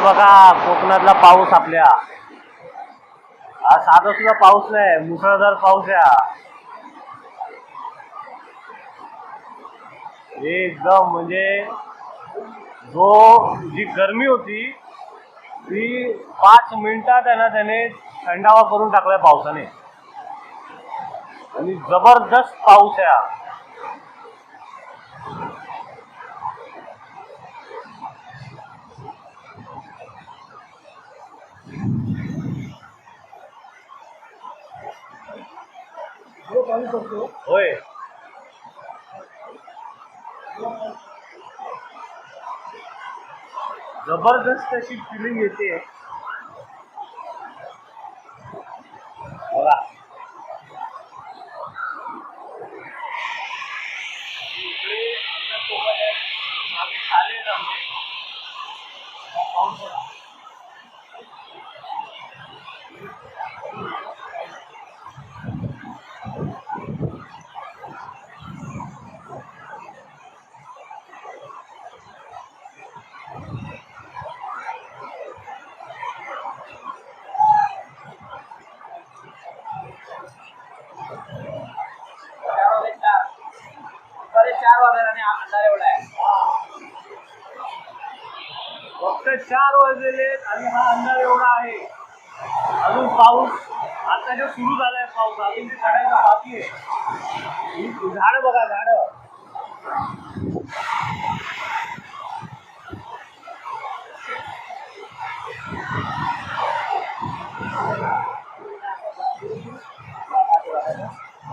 बघा कोकणातला पाऊस आपल्या. हा साधा सुद्धा पाऊस नाही, मुसळधार पाऊस आहे हा. एकदम म्हणजे जी गरमी होती ती 5 मिनिटात आहे ना त्याने थंडावा करून टाकलाय पावसाने. आणि जबरदस्त पाऊस आहे हा. होय, जबरदस्त अशी फिलिंग येते बघा. फक्त 4 वाजलेले आणि हा अंधार एवढा आहे. अजून पाऊस आता जो सुरू झालाय पाऊस अजून ते चढायला बाकी आहे. झाड बघा, झाड.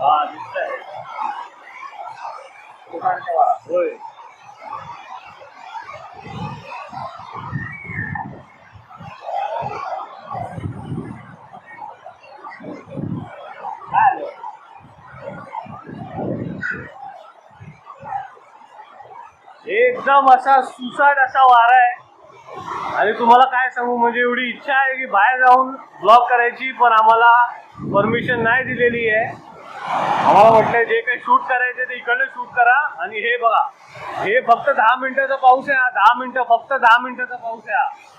हा दिसतंय. होय, एकदम असा सुसाट असा वारा आहे. आणि तुम्हाला काय सांगू, म्हणजे एवढी इच्छा आहे की बाहेर जाऊन ब्लॉग करायची, पण आम्हाला परमिशन नाही दिलेली आहे. आम्हाला म्हटलंय जे काही शूट करायचे ते इकडे शूट करा. आणि हे बघा, हे फक्त 10 मिनिटाचा पाऊस आहे. 10 मिनिटं, फक्त 10 मिनिटाचा पाऊस आहे.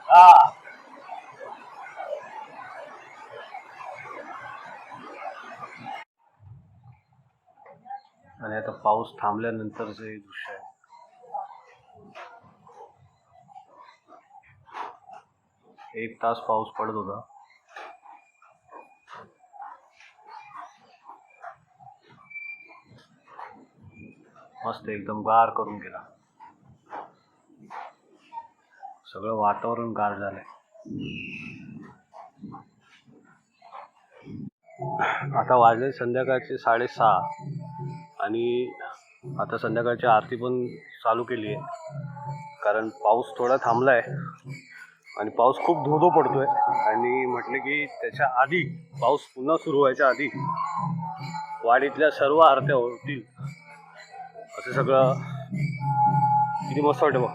हा, आणि आता पाऊस थांबल्यानंतरचं हे दृश्य आहे. एक तास पाऊस पडत होता. मस्त एकदम गार करून गेला. सगळं वातावरण गार झालंय. आता वाजले संध्याकाळचे 6:30 आणि आता संध्याकाळची आरती पण चालू केली आहे. कारण पाऊस थोडा थांबलाय आणि पाऊस खूप धो पडतोय. आणि म्हटलं की त्याच्या आधी, पाऊस पुन्हा सुरू व्हायच्या आधी वाडीतल्या सर्व आरत्या होतील. असं सगळं किती मस्त वाटतं बघ.